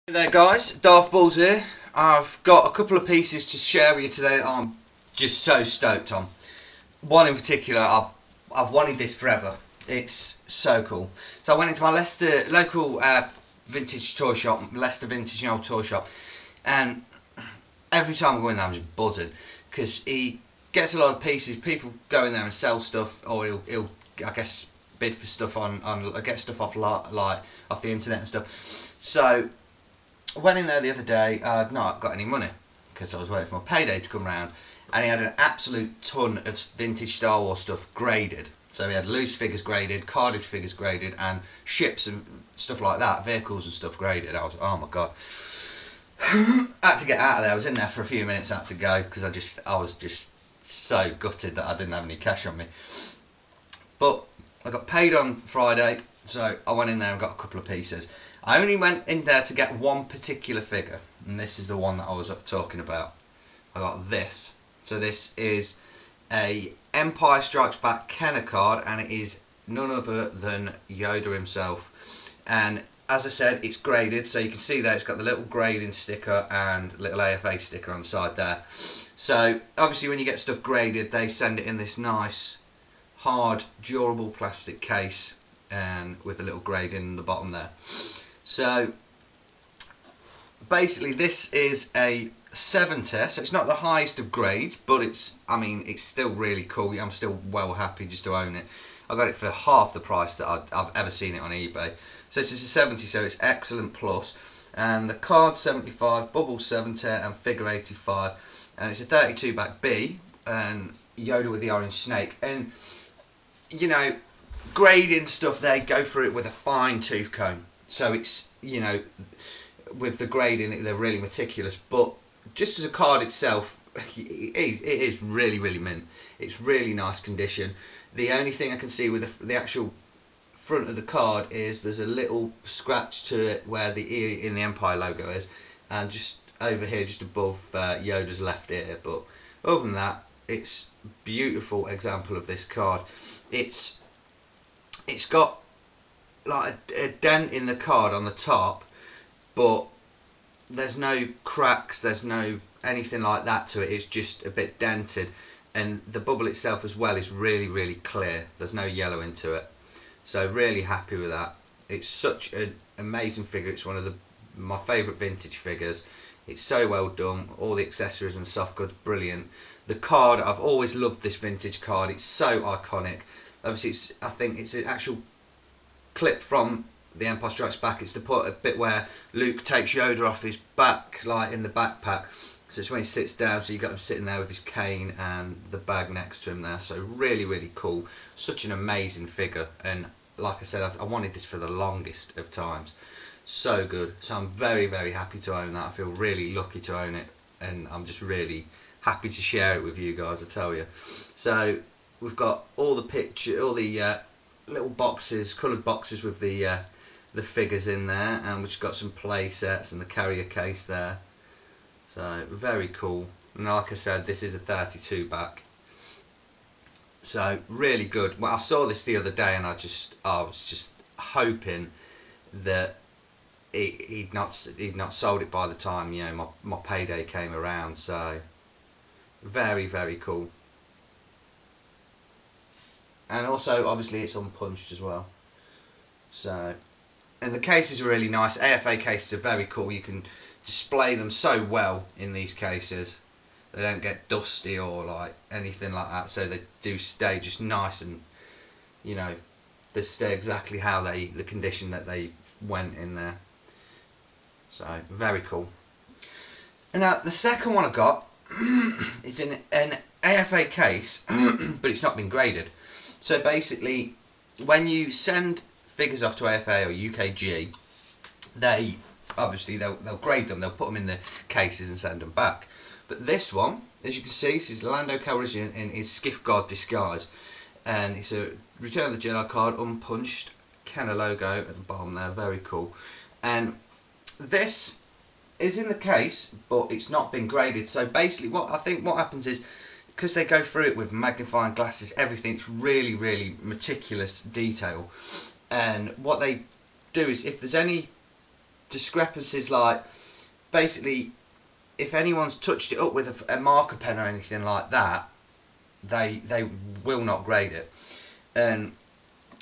Hey there guys, Darth Balls here. I've got a couple of pieces to share with you today that I'm just so stoked on. One in particular, I've wanted this forever. It's so cool. So I went into my Leicester local vintage toy shop, Leicester Vintage and Old Toy Shop, and every time I go in there I'm just buzzing because he gets a lot of pieces. People go in there and sell stuff, or he'll I guess bid for stuff on get stuff off like off the internet and stuff. So I went in there the other day. I'd not got any money because I was waiting for my payday to come round, and he had an absolute ton of vintage Star Wars stuff graded. So he had loose figures graded, carded figures graded, and ships and stuff like that, vehicles and stuff graded. I was, oh my god. I had to get out of there. I was in there for a few minutes. I had to go because I was just so gutted that I didn't have any cash on me. But I got paid on Friday, so I went in there and got a couple of pieces. I only went in there to get one particular figure, and this is the one that I was talking about. I got this. So this is a Empire Strikes Back Kenner card, and it is none other than Yoda himself. And as I said, it's graded, so you can see there it's got the little grading sticker and little AFA sticker on the side there. So obviously when you get stuff graded, they send it in this nice hard durable plastic case and with a little grading in the bottom there. So basically this is a 70, so it's not the highest of grades, but it's still really cool. I'm still well happy just to own it. I got it for half the price that I've ever seen it on eBay. So this is a 70, so it's excellent plus, and the card 75, bubble 70, and figure 85, and it's a 32 back B, and Yoda with the orange snake. And you know, grading stuff, they go through it with a fine tooth comb, so it's, you know, with the grading they're really meticulous. But just as a card itself, it is really mint. It's really nice condition. The only thing I can see with the actual front of the card is there's a little scratch to it where the ear in the Empire logo is, and just over here just above Yoda's left ear. But other than that, it's a beautiful example of this card. It's got like a dent in the card on the top, but there's no cracks, there's no anything like that to it. It's just a bit dented, and the bubble itself as well is really clear. There's no yellow into it, so really happy with that. It's such an amazing figure. It's one of my favourite vintage figures. It's so well done. All the accessories and soft goods, brilliant. The card, I've always loved this vintage card. It's so iconic. Obviously, I think it's an actual clip from The Empire Strikes Back. It's the bit where Luke takes Yoda off his back, like in the backpack. So it's when he sits down, so you got him sitting there with his cane and the bag next to him there. So really cool. Such an amazing figure, and like I said, I wanted this for the longest of times. So good. So I'm very happy to own that. I feel really lucky to own it, and I'm just really happy to share it with you guys, I tell you. So we've got all the little boxes, coloured boxes with the figures in there, and we've just got some play sets and the carrier case there. So very cool. And like I said, this is a 32 back. So really good. Well, I saw this the other day, and I was just hoping that he'd not sold it by the time, you know, my payday came around. So very cool. And also obviously it's unpunched as well. So, and the cases are really nice. AFA cases are very cool. You can display them so well in these cases. They don't get dusty or like anything like that, so they do stay just nice, and you know, they stay exactly how the condition that they went in there. So very cool. And now the second one I got is in an AFA case, but it's not been graded. So basically, when you send figures off to AFA or UKG, they'll grade them, they'll put them in the cases and send them back. But this one, as you can see, this is Lando Calrissian in his Skiff Guard disguise, and it's a Return of the Jedi card, unpunched, Kenner logo at the bottom there, very cool. And this is in the case, but it's not been graded. So basically what happens is, because they go through it with magnifying glasses, everything's really meticulous detail, and what they do is, if there's any discrepancies, like basically if anyone's touched it up with a marker pen or anything like that, they will not grade it. And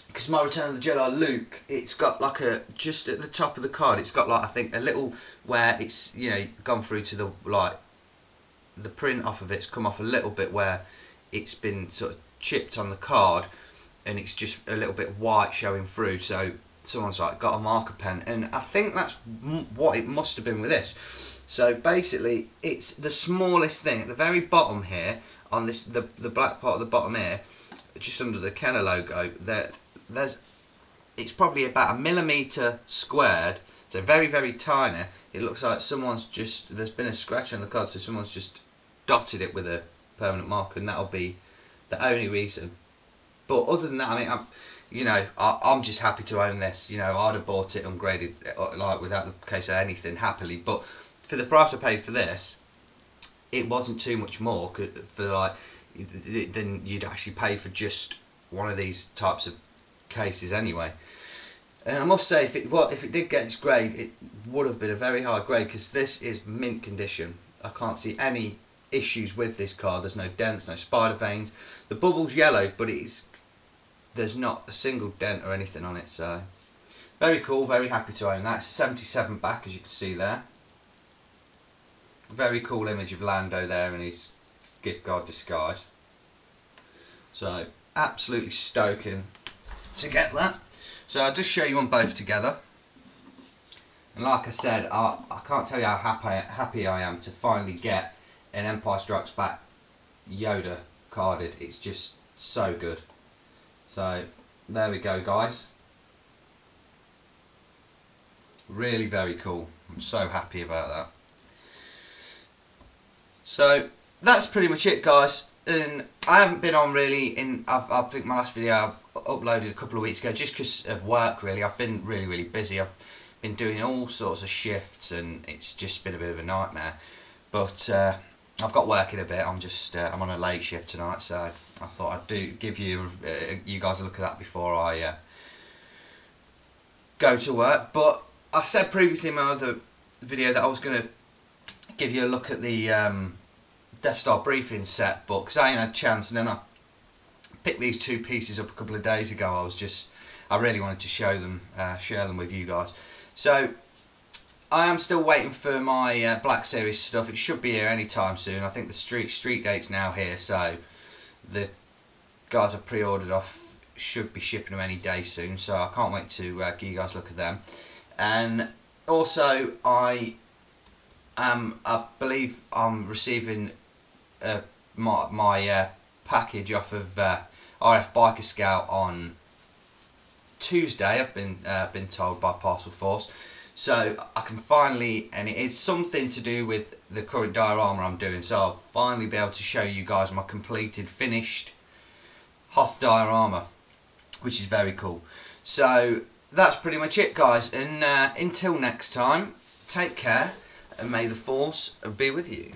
because my Return of the Jedi Luke, it's got like just at the top of the card, it's got like I think a little where it's, you know, gone through to the, like the print off of it's come off a little bit where it's been sort of chipped on the card, and it's just a little bit white showing through. So someone's like got a marker pen, and I think that's what it must have been with this. So basically, it's the smallest thing at the very bottom here on this the black part of the bottom here, just under the Kenner logo. There's it's probably about 1mm squared, so very, very tiny. It looks like someone's just, there's been a scratch on the card, so someone's just dotted it with a permanent marker, and that'll be the only reason. But other than that, I mean, I'm just happy to own this. You know, I'd have bought it ungraded, like without the case of anything, happily. But for the price I paid for this, it wasn't too much more for like than you'd actually pay for just one of these types of cases anyway. And I must say, if it did get its grade, it would have been a very high grade, because this is mint condition. I can't see any issues with this card. There's no dents, no spider veins. The bubble's yellow, but there's not a single dent or anything on it. So very cool, very happy to own that. It's a 77 back, as you can see there. Very cool image of Lando there in his gift guard disguise. So absolutely stoking to get that. So I'll just show you them both together. And like I said, I can't tell you how happy I am to finally get an Empire Strikes Back Yoda carded. It's just so good. So there we go, guys. Really very cool. I'm so happy about that. So that's pretty much it, guys. And I haven't been on really I think my last video I uploaded a couple of weeks ago, just because of work really. I've been really busy. I've been doing all sorts of shifts, and it's just been a bit of a nightmare. But I've got working a bit. I'm on a late shift tonight, so I thought I'd give you guys a look at that before I go to work. But I said previously in my other video that I was going to give you a look at the Death Star briefing set, but because I ain't had a chance, and then I picked these two pieces up a couple of days ago. I really wanted to share them with you guys. So I am still waiting for my Black Series stuff. It should be here anytime soon. I think the street date's now here, so the guys I've pre-ordered off should be shipping them any day soon. So I can't wait to give you guys a look at them. And also I believe I'm receiving my package off of RF Biker Scout on Tuesday. I've been told by Parcel Force, so I can finally, and it is something to do with the current diorama I'm doing, so I'll finally be able to show you guys my completed, finished Hoth diorama, which is very cool. So that's pretty much it, guys, and until next time, take care, and may the Force be with you.